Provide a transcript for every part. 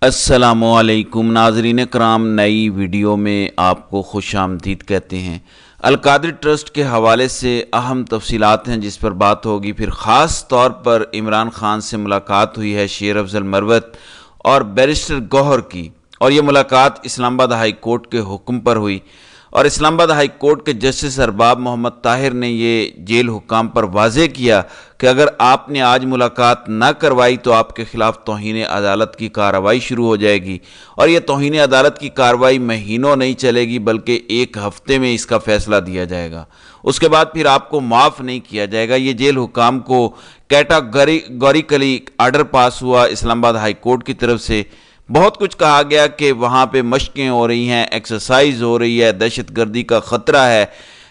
अस्सलामुअलैकुम नाज़रीन कराम, नई वीडियो में आपको खुश आमदीद कहते हैं। अल-कादरी ट्रस्ट के हवाले से अहम तफसीलात हैं जिस पर बात होगी। फिर ख़ास तौर पर इमरान खान से मुलाकात हुई है शेर अफजल मरवत और बैरिस्टर गौहर की, और ये मुलाकात इस्लामाबाद हाई कोर्ट के हुक्म पर हुई। और इस्लामाबाद हाई कोर्ट के जस्टिस अरबाब मोहम्मद ताहिर ने ये जेल हुकाम पर वाज़े किया कि अगर आपने आज मुलाकात ना करवाई तो आपके ख़िलाफ़ तौहीन अदालत की कार्रवाई शुरू हो जाएगी, और ये तौहीन अदालत की कार्रवाई महीनों नहीं चलेगी बल्कि एक हफ्ते में इसका फ़ैसला दिया जाएगा। उसके बाद फिर आपको माफ़ नहीं किया जाएगा। ये जेल हुकाम को कैटेगोरिकली आर्डर पास हुआ इस्लामाबाद हाई कोर्ट की तरफ से। बहुत कुछ कहा गया कि वहाँ पे मशक़ें हो रही हैं, एक्सरसाइज हो रही है, दहशत गर्दी का ख़तरा है,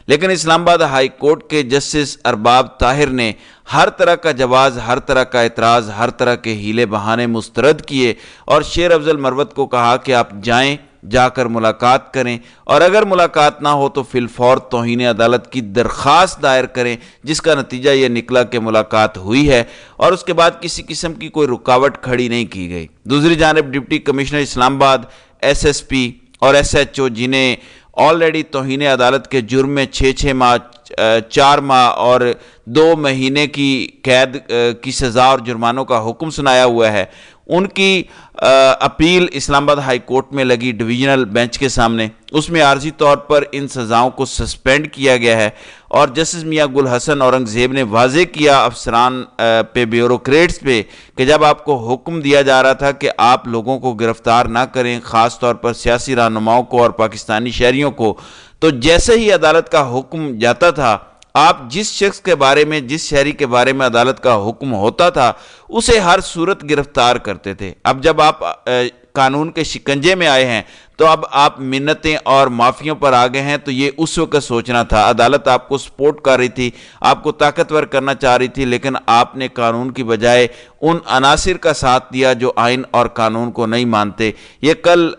लेकिन इस्लामाबाद हाई कोर्ट के जस्टिस अरबाब ताहिर ने हर तरह का जवाज़, हर तरह का एतराज़, हर तरह के हीले बहाने मुस्तरद किए और शेर अफजल मरवत को कहा कि आप जाएं, जाकर मुलाकात करें, और अगर मुलाकात ना हो तो फिलफौर तौहीन अदालत की दरख्वास्त दायर करें, जिसका नतीजा ये निकला कि मुलाकात हुई है और उसके बाद किसी किस्म की कोई रुकावट खड़ी नहीं की गई। दूसरी जानिब डिप्टी कमिश्नर इस्लामाबाद, SSP और SHO, जिन्हें ऑलरेडी तौहीन अदालत के जुर्म में 6 माह, 4 माह और 2 महीने की कैद की सज़ा और जुर्मानों का हुक्म सुनाया हुआ है, उनकी अपील इस्लामाबाद हाई कोर्ट में लगी डिवीज़नल बेंच के सामने। उसमें आर्जी तौर पर इन सज़ाओं को सस्पेंड किया गया है और जस्टिस मियां गुल हसन औरंगज़ेब ने वाज़े किया अफसरान पे, ब्यूरोक्रेट्स पे, कि जब आपको हुक्म दिया जा रहा था कि आप लोगों को गिरफ्तार ना करें, ख़ास तौर पर सियासी रहनुमाओं को और पाकिस्तानी शहरियों को, तो जैसे ही अदालत का हुक्म जाता था, आप जिस शख्स के बारे में, जिस शहरी के बारे में अदालत का हुक्म होता था, उसे हर सूरत गिरफ्तार करते थे। अब जब आप कानून के शिकंजे में आए हैं तो अब आप मिन्नतें और माफ़ियों पर आ गए हैं, तो ये उस वक्त सोचना था। अदालत आपको सपोर्ट कर रही थी, आपको ताकतवर करना चाह रही थी, लेकिन आपने कानून की बजाय उन अनासिर का साथ दिया जो आइन और कानून को नहीं मानते। ये कल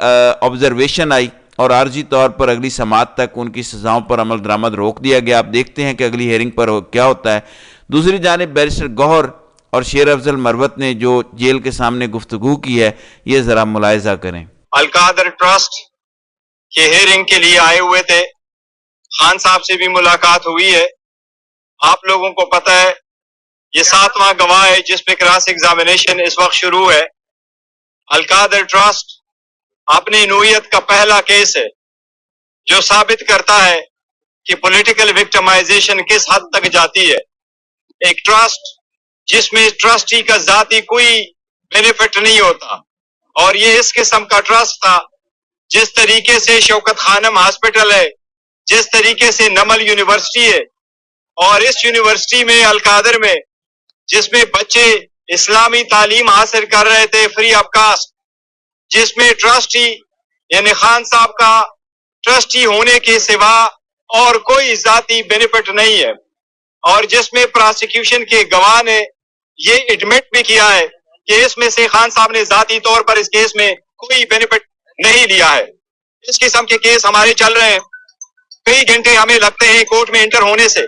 ऑब्जर्वेशन आई और आर्जी तौर पर अगली समाअत तक उनकी सज़ाओं पर अमल दरामद रोक दिया गया। आप देखते हैं कि अगली हेयरिंग पर क्या होता है। दूसरी जानिब बैरिस्टर गौहर और शेर अफजल मरवत ने जो जेल के सामने गुफ्तगू की है, ये जरा मुलायजा करें। अल-कादरी ट्रस्ट के हेयरिंग के लिए आए हुए थे, खान साहब से भी मुलाकात हुई है। आप लोगों को पता है ये 7वां गवाह है जिस पे क्रॉस एग्जामिनेशन इस वक्त शुरू है। अल-कादरी ट्रस्ट अपनी नौइयत का पहला केस है जो साबित करता है कि पॉलिटिकल विक्टिमाइजेशन किस हद तक जाती है। एक ट्रस्ट जिसमें ट्रस्टी का जाती कोई बेनिफिट नहीं होता, और ये इस किस्म का ट्रस्ट था। जिस तरीके से शौकत खानम हॉस्पिटल है, जिस तरीके से नमल यूनिवर्सिटी है, और इस यूनिवर्सिटी में अल-कादर में जिसमें बच्चे इस्लामी तालीम हासिल कर रहे थे फ्री ऑफ कास्ट, जिसमें ट्रस्टी यानी खान साहब का ट्रस्टी होने के सिवा और कोई जाती बेनिफिट नहीं है, और जिसमें प्रोसिक्यूशन के गवाह ने ये एडमिट भी किया है कि इसमें से खान साहब ने जाती तौर पर इस केस में कोई बेनिफिट नहीं लिया है। इस किस्म के केस हमारे चल रहे हैं, कई घंटे हमें लगते हैं कोर्ट में एंटर होने से।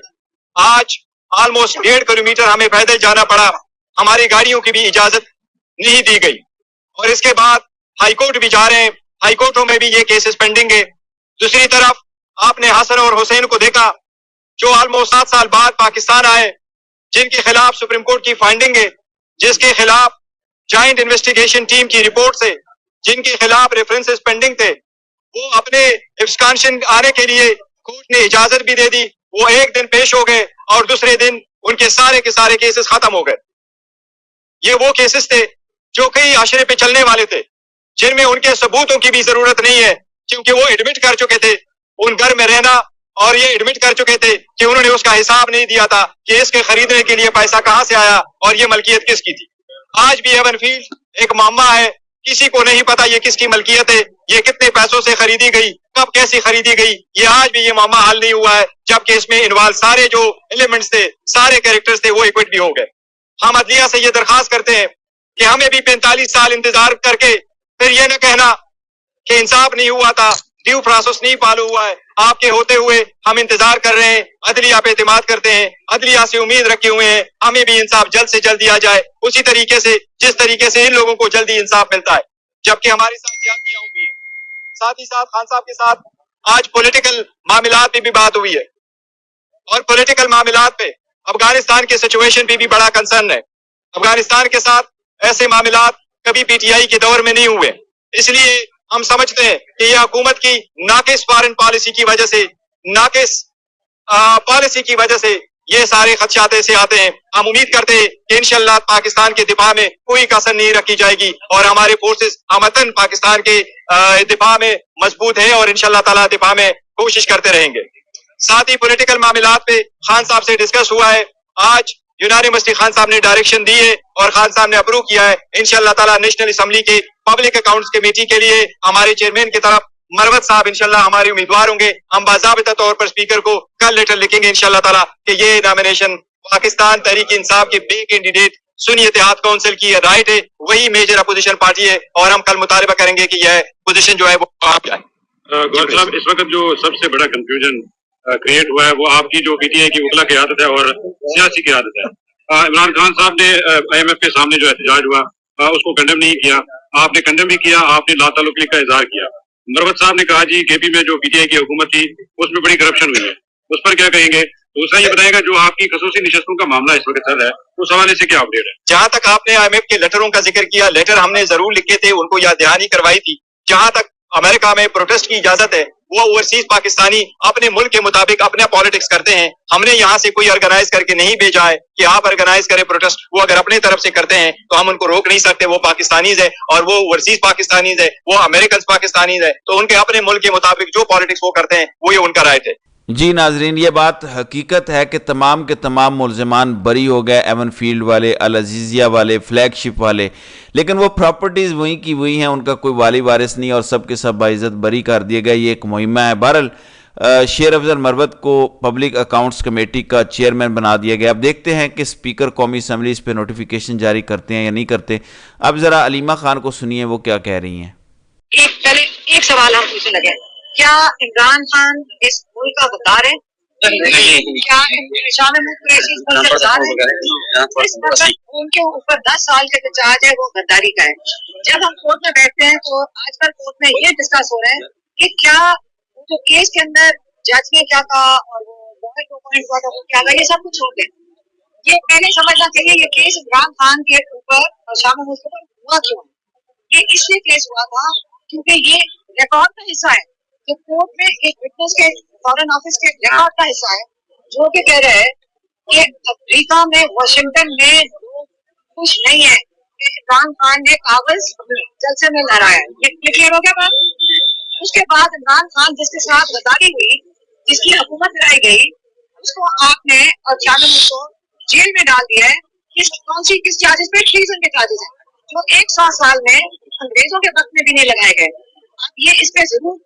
आज ऑलमोस्ट 1.5 किलोमीटर हमें पैदल जाना पड़ा, हमारी गाड़ियों की भी इजाजत नहीं दी गई, और इसके बाद हाईकोर्ट भी जा रहे हैं, हाईकोर्टों में भी ये केसेस पेंडिंग है। दूसरी तरफ आपने हसन और हुसैन को देखा जो ऑलमोस्ट 7 साल बाद पाकिस्तान आए, जिनके खिलाफ सुप्रीम कोर्ट की फाइंडिंग है, जिसके खिलाफ जॉइंट इन्वेस्टिगेशन टीम की रिपोर्ट से जिनके खिलाफ रेफरेंसेस पेंडिंग थे, वो अपने एब्सकॉन्शन आने के लिए कोर्ट ने इजाजत भी दे दी। वो एक दिन पेश हो गए और दूसरे दिन उनके सारे के सारे केसेस खत्म हो गए। ये वो केसेस थे जो कई आशरे पे चलने वाले थे, जिनमें उनके सबूतों की भी जरूरत नहीं है, क्योंकि वो एडमिट कर चुके थे उन घर में रहना, और ये एडमिट कर चुके थे कि उन्होंने उसका हिसाब नहीं दिया था कि इसके खरीदने के लिए पैसा कहां से आया और ये मलकियत किसकी थी। आज भी हेवन फील्ड एक मामला है, किसी को नहीं पता ये किसकी मलकियत है, ये कितने पैसों से खरीदी गई, कब कैसी खरीदी गई, ये आज भी ये मामला हल नहीं हुआ है, जबकि इसमें इन्वॉल्व सारे जो एलिमेंट्स थे, सारे कैरेक्टर्स थे, वो इक्विट भी हो गए। हम अदलिया से ये दरखास्त करते हैं कि हमें भी 45 साल इंतजार करके फिर ये न कहना कि इंसाफ नहीं हुआ था, ड्यू प्रोसेस नहीं फॉलो हुआ है। आपके होते हुए हम इंतजार कर रहे हैं, अदलिया पे एतमाद करते हैं, अदलिया से उम्मीद रखे हुए हैं, हमें भी इंसाफ जल्द से जल्द दिया जाए, उसी तरीके से जिस तरीके से इन लोगों को जल्दी इंसाफ मिलता है। जबकि हमारे साथ ज्यादतियां हुई है। साथ ही साथ खान साहब के साथ आज पॉलिटिकल मामलात पे भी बात हुई है और पॉलिटिकल मामलात पे अफगानिस्तान के सिचुएशन पे भी बड़ा कंसर्न है। अफगानिस्तान के साथ ऐसे मामलात कभी पीटीआई के दौर में नहीं हुए, इसलिए हम समझते हैं कि यह हुकूमत की नाकिस फॉरेन पॉलिसी की वजह से, नाकिस पॉलिसी की वजह से ये सारे खदशात ऐसे आते हैं। हम उम्मीद करते हैं कि इंशाल्लाह पाकिस्तान के दिफा में कोई कसर नहीं रखी जाएगी और हमारे फोर्सेस हमतन पाकिस्तान के दिफा में मजबूत है और इंशाल्लाह ताला दिफा में कोशिश करते रहेंगे। साथ ही पॉलिटिकल मामलात पे खान साहब से डिस्कस हुआ है। आज यूनानिमसली खान साहब ने डायरेक्शन दी है और खान साहब ने अप्रूव किया है। इंशाल्लाह ताला नेशनल असेंबली के पब्लिक अकाउंट्स कमेटी के लिए हमारे चेयरमैन की तरफ मरवत साहब इंशाल्लाह हमारे उम्मीदवार होंगे। हम बाज़ाबिता तौर पर स्पीकर को कल लेटर लिखेंगे इंशाल्लाह ताला कि ये नॉमिनेशन पाकिस्तान तहरीक इंसाफ के बे कैंडिडेट सुन्नी इत्तेहाद काउंसिल की राइट है, वही मेजर अपोजिशन पार्टी है और हम कल मुतालबा करेंगे कि यह पोजीशन जो है वो आप जाए। गौर साहब, इस वक्त जो सबसे बड़ा कंफ्यूजन क्रिएट हुआ है वो आपकी जो पीटीआई की वकला की आदत है और सियासी की आदत है। इमरान खान साहब ने IMF के सामने जो एहतजाज हुआ उसको कंडेम नहीं किया, आपने कंडेम भी किया, आपने लाताल्लुकी का इजहार किया। मरवत साहब ने कहा जी केपी में जो पीटीआई की हुकूमत थी उसमें बड़ी करप्शन हुई है, उस पर क्या कहेंगे? दूसरा ये बताएगा जो आपकी खसूसी निशस्तों का मामला इस वक्त चल रहा है उस हवाले से क्या अपडेट है? जहां तक आपने IMF के लेटरों का जिक्र किया, लेटर हमने जरूर लिखे थे, उनको याद दहानी करवाई थी। जहां तक अमेरिका में प्रोटेस्ट की इजाजत है वो ओवरसीज पाकिस्तानी अपने मुल्क के मुताबिक अपना पॉलिटिक्स करते हैं। हमने यहाँ से कोई ऑर्गेनाइज करके नहीं भेजा है कि आप ऑर्गेनाइज करें प्रोटेस्ट। वो अगर अपने तरफ से करते हैं तो हम उनको रोक नहीं सकते। वो पाकिस्तानीज है और वो ओवरसीज पाकिस्तानीज है, वो अमेरिकन पाकिस्तानीज है, तो उनके अपने मुल्क के मुताबिक जो पॉलिटिक्स वो करते हैं वो ये उनका राइट है। जी नाजरीन, ये बात हकीकत है कि तमाम के तमाम मुलजमान बरी हो गए, एवन फील्ड वाले, अल अजीज़िया वाले, फ्लैगशिप वाले, लेकिन वो प्रॉपर्टीज़ वहीं की वहीं हैं, उनका कोई वाली वारिस नहीं और सब के सब बाइज़्ज़त बरी कर दिए गए। ये एक मुहिमा है। बहरहाल शेर अफजल मरवत को पब्लिक अकाउंट्स कमेटी का चेयरमैन बना दिया गया। अब देखते हैं कि स्पीकर कौमी असम्बली इस पर नोटिफिकेशन जारी करते हैं या नहीं करते। अब ज़रा अलीमा खान को सुनिए वो क्या कह रही हैं। एक सवाल हम पूछने लगे, क्या इमरान खान इस मुल्क का गद्दार है? क्या शाह महमूद कुरैशी इस मुल्क का गद्दार है? उनके ऊपर 10 साल का चार्ज है, वो गद्दारी का है। जब हम कोर्ट में बैठते हैं तो आजकल कोर्ट में ये डिस्कस हो रहा है कि क्या जो केस के अंदर जज ने क्या कहा और वो पॉइंट हुआ था वो क्या था, ये सब कुछ छोड़ दें। ये पहले समझना चाहिए ये केस इमरान खान के ऊपर और शाह महमूद के ऊपर हुआ क्यों। ये इसलिए केस हुआ था क्योंकि ये रिकॉर्ड का हिस्सा है जो कोर्ट में एक विटनेस के फॉरेन ऑफिस के रिकॉर्ड का हिस्सा है जो कि कह रहे हैं कि अफ्रीका में वाशिंगटन में लोग खुश नहीं है कि इमरान खान ने कागज जलसे में लहराया। ये क्लियर हो गया बात। उसके बाद इमरान खान जिसके साथ गद्दारी हुई, जिसकी हुकूमत गिराई गई, उसको आपने और शाह महमूद को जेल में डाल दिया है। किस चार्जेस पे? ट्रीजन के चार्जेस है जो 100 साल में अंग्रेजों के वक्त में भी नहीं लगाए गए। अब ये इस पे जरूर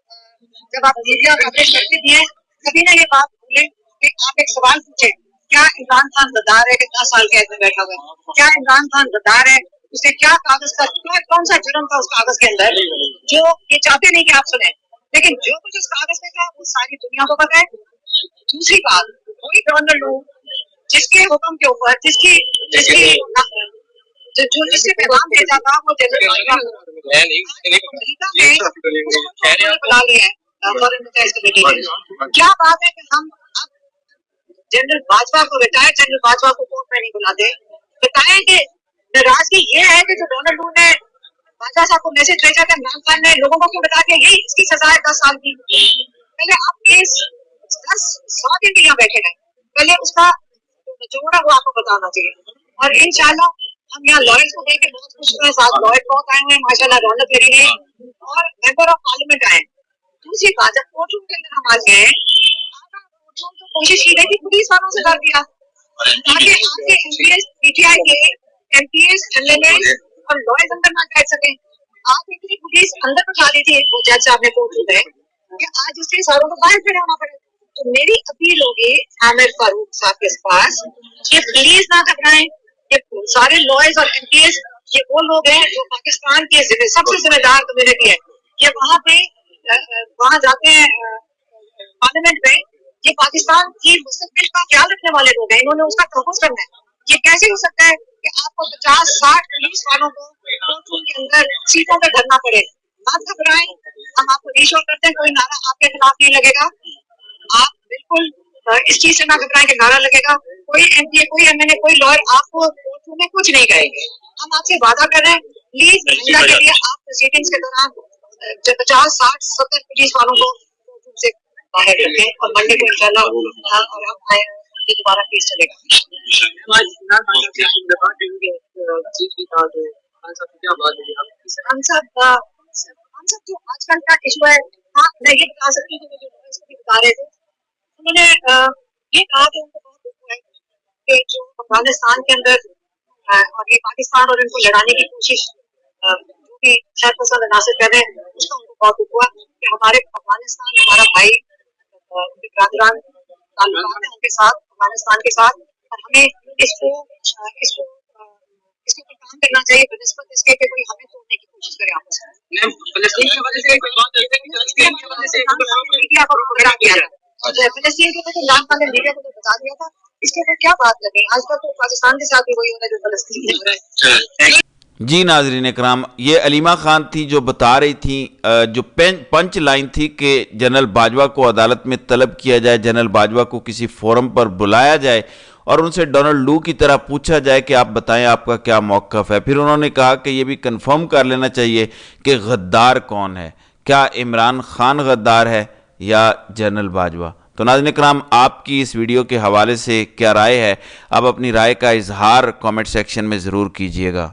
जब आप मीडिया कवरेज करते दिए कभी ना ये बात भूलें कि आप एक सवाल पूछे, क्या इमरान खान गद्दार है? कितना साल कैद में बैठा हुआ है? क्या इमरान खान गद्दार है? उसे क्या कागज का कौन सा जुर्म था उस कागज के अंदर जो ये चाहते नहीं कि आप सुने, लेकिन जो कुछ उस कागज में था वो सारी दुनिया को पता है। दूसरी बात, वही डोनाल्ड लू जिसके हुक्म के ऊपर जिसके पैगाम भेजा था वो बुला लिए हैं। क्या बात है कि हम अब जनरल बाजवा को, रिटायर्ड जनरल बाजवा को कोर्ट में नहीं बुलाते? बताएं कि नाराजगी ये है कि जो डोनाल्ड लू ने बाजवा साहब को मैसेज भेजा था इमरान खान ने लोगों को क्यों बता दिया यही इसकी सजा है 10 साल की। पहले आप केस 10-100 दिन के यहाँ बैठे रहे, पहले उसका जोड़ा वो आपको बताना चाहिए। और इंशाल्लाह हम यहाँ लॉयर्स को देख के बहुत खुश हुए, साथ लॉयर बहुत आए हुए हैं माशाल्लाह, रौनक लगी है और मेंबर ऑफ पार्लियामेंट आए। दूसरी बात, जब कोर्ट रूम के अंदर हम आ गए तो कोशिश की गई थी पुलिस वालों से कर दिया ताकि आपके एमपीएस, पीटीआई के एमपीएस, एमएलए और लॉयर्स अंदर ना बैठ सके। आप इतनी पुलिस अंदर बैठा दी थी वो जज साहब ने कोर्ट में कि आज इसलिए सारों को बाहर खड़े होना पड़े। तो मेरी अपील होगी आमिर फारूक साहब के पास, ये प्लीज ना घबराएं। ये सारे लॉयर्स और एमपीएस ये वो लोग हैं जो पाकिस्तान के सबसे जिम्मेदार कम्युनिटी है। ये वहाँ जाते हैं पार्लियामेंट में, ये पाकिस्तान की मुस्तकबिल का ख्याल रखने वाले लोग हैं, इन्होंने उसका तहफ़्फ़ुज़ करना है। ये कैसे हो सकता है कि कि आपको 50-60 पुलिस वालों को कोर्टरूम के अंदर सीटों पे धरना पड़े। मत घबराएं, हम आपको रीश्योर करते हैं, कोई नारा आपके खिलाफ नहीं लगेगा। आप बिल्कुल इस चीज से ना घबराएं कि नारा लगेगा। कोई एमपीए, कोई एमएनए, कोई लॉयर आपको कोर्टरूम में कुछ नहीं कहेंगे। हम आपसे वादा कर रहे हैं, प्लीज महिला के लिए आप प्रोसीडिंग्स के दौरान 50-60-70 पुलिस वालों को कोर्टरूम से बाहर रखें और मंडे को इंशाल्लाह और हम आए ये दोबारा केस चलेगा। हम सब जो आजकल का इशू है, हाँ मैं ये बता सकती हूँ कि बता रहे थे, उन्होंने ये कहा कि उनको बहुत दुख है कि जो अफगानिस्तान के अंदर और ये पाकिस्तान और इनको लड़ाने की कोशिश जो भी शरपसंद अनासर कर रहे हैं, उसका उनको बहुत दुख हुआ कि हमारे अफगानिस्तान, हमारा भाई बिरादरान ताल्लुकात है उनके साथ, अफगानिस्तान के साथ, और हमें इसको इसके ऊपर काम करना चाहिए बनस्पत इसके कि कोई हमें तोड़ने की कोशिश करे आपस में। फलस्तीन की वजह से कोई बात मीडिया को खड़ा किया जाए। फलस्तीन के ऊपर इमरान खान ने मीडिया को बता दिया था, इसके ऊपर क्या बात करनी। आजकल तो पाकिस्तान के साथ भी वही हो रहा है जो फलस्तीन में हो रहा है। जी नाजरीन इकराम, ये अलीमा खान थी जो बता रही थी, जो पंच लाइन थी कि जनरल बाजवा को अदालत में तलब किया जाए, जनरल बाजवा को किसी फोरम पर बुलाया जाए और उनसे डोनाल्ड लू की तरह पूछा जाए कि आप बताएं आपका क्या मौक़िफ़ है। फिर उन्होंने कहा कि ये भी कंफर्म कर लेना चाहिए कि गद्दार कौन है, क्या इमरान खान गद्दार है या जनरल बाजवा। तो नाज़रीन इकराम, आपकी इस वीडियो के हवाले से क्या राय है? आप अपनी राय का इजहार कमेंट सेक्शन में ज़रूर कीजिएगा।